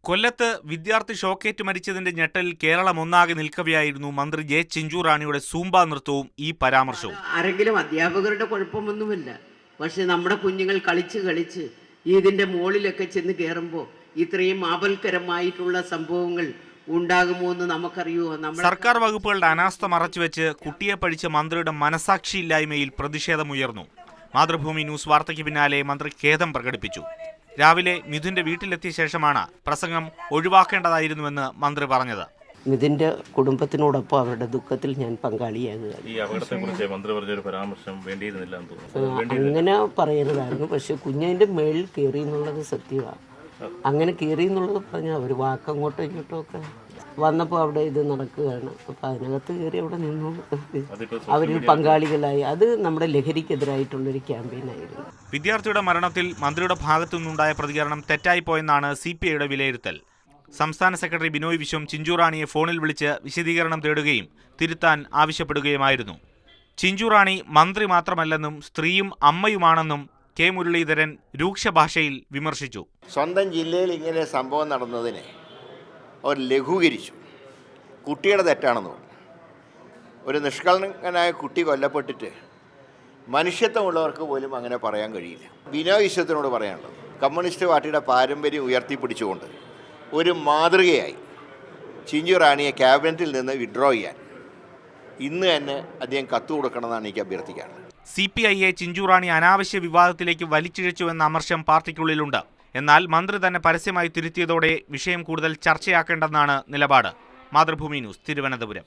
കൊല്ലത്ത് വിദ്യാർത്ഥി ഷോക്കേറ്റ് മരിച്ചതിന്റെ ഞെട്ടലിൽ കേരളം ഒന്നാകെ നിൽക്കവെയായിരുന്നു മന്ത്രി ജെ ചിഞ്ചുറാണിയുടെ സൂംബ നൃത്തവും ഈ പരാമർശവും. ആരെങ്കിലും അധ്യാപകരുടെ കുഴപ്പമൊന്നുമില്ല, പക്ഷെ നമ്മുടെ കുഞ്ഞുങ്ങൾ കളിച്ച് ഇതിന്റെ മുകളിലൊക്കെ ചെന്ന് കയറുമ്പോൾ ഇത്രയും ആപൽക്കരമായിട്ടുള്ള സംഭവങ്ങൾ ഉണ്ടാകുമോ എന്ന് നമുക്കറിയുമോ? സർക്കാർ വകുപ്പുകളുടെ അനാസ്ഥ മറച്ചുവെച്ച് കുട്ടിയെ പഴിച്ച മന്ത്രിയുടെ മനസാക്ഷിയില്ലായ്മയിൽ പ്രതിഷേധമുയർന്നു. മാതൃഭൂമി ന്യൂസ് വാർത്തയ്ക്ക് പിന്നാലെ മന്ത്രി ഖേദം പ്രകടിപ്പിച്ചു. രാവിലെ മിഥുന്റെ വീട്ടിലെത്തിയ ശേഷമാണ് പ്രസംഗം ഒഴിവാക്കേണ്ടതായിരുന്നുവെന്ന് മന്ത്രി പറഞ്ഞത്. മിഥുന്റെ കുടുംബത്തിനോടൊപ്പം അവരുടെ ദുഃഖത്തിൽ ഞാൻ പങ്കാളിയാകുക. അങ്ങനെ പറയരുതായിരുന്നു, പക്ഷെ കുഞ്ഞിന്റെ മേളിൽ കയറി എന്നുള്ളത് സത്യമാണ്. അങ്ങനെ കയറി എന്നുള്ളത് പറഞ്ഞാൽ ഒരു വാക്കങ്ങോട്ടോ ഇങ്ങോട്ടോ ഒക്കെ വന്നപ്പോൾ അവിടെ ഇത് നടക്കുകയാണ്. അപ്പം അതിനകത്ത് കയറി അവിടെ നിന്നു, അവർ പങ്കാളികളായി. അത് നമ്മുടെ ലഹരിക്കെതിരായിട്ടുള്ളൊരു ക്യാമ്പയിനായിരുന്നു. വിദ്യാർത്ഥിയുടെ മരണത്തിൽ മന്ത്രിയുടെ ഭാഗത്തു നിന്നുണ്ടായ പ്രതികരണം തെറ്റായിപ്പോയെന്നാണ് CPIയുടെ വിലയിരുത്തൽ. സംസ്ഥാന സെക്രട്ടറി ബിനോയ് വിശ്വം ചിഞ്ചുറാണിയെ ഫോണിൽ വിളിച്ച് വിശദീകരണം തേടുകയും തിരുത്താൻ ആവശ്യപ്പെടുകയുമായിരുന്നു. ചിഞ്ചുറാണി മന്ത്രി മാത്രമല്ലെന്നും സ്ത്രീയും അമ്മയുമാണെന്നും കെ മുരളീധരൻ രൂക്ഷ ഭാഷയിൽ വിമർശിച്ചു. സ്വന്തം ജില്ലയിൽ ഇങ്ങനെ സംഭവം നടന്നതിനെ അവർ ലഘൂകരിച്ചു. കുട്ടിയുടെ തെറ്റാണെന്ന് പറഞ്ഞു. ഒരു നിഷ്കളങ്കനായ കുട്ടി കൊല്ലപ്പെട്ടിട്ട് മനുഷ്യത്വമുള്ളവർക്ക് പോലും അങ്ങനെ പറയാൻ കഴിയില്ല. ബിനോയ് വിശ്വത്തിനോട് പറയാനുള്ളത്, കമ്മ്യൂണിസ്റ്റ് പാർട്ടിയുടെ പാരമ്പര്യം ഉയർത്തിപ്പിടിച്ചുകൊണ്ട് ഒരു മാതൃകയായി ചിഞ്ചുറാണിയെ ക്യാബിനറ്റിൽ നിന്ന് വിഡ്രോ ചെയ്യാൻ ഇന്ന് തന്നെ അദ്ദേഹം കത്ത് കൊടുക്കണമെന്നാണ് എനിക്ക് അഭ്യർത്ഥിക്കാറുള്ളത്. CPIയെ ചിഞ്ചുറാണി അനാവശ്യ വിവാദത്തിലേക്ക് വലിച്ചിഴച്ചുവെന്ന അമർഷം പാർട്ടിക്കുള്ളിലുണ്ട്. എന്നാൽ മന്ത്രി തന്നെ പരസ്യമായി തിരുത്തിയതോടെ വിഷയം കൂടുതൽ ചർച്ചയാക്കേണ്ടെന്നാണ് നിലപാട്. മാതൃഭൂമി ന്യൂസ്, തിരുവനന്തപുരം.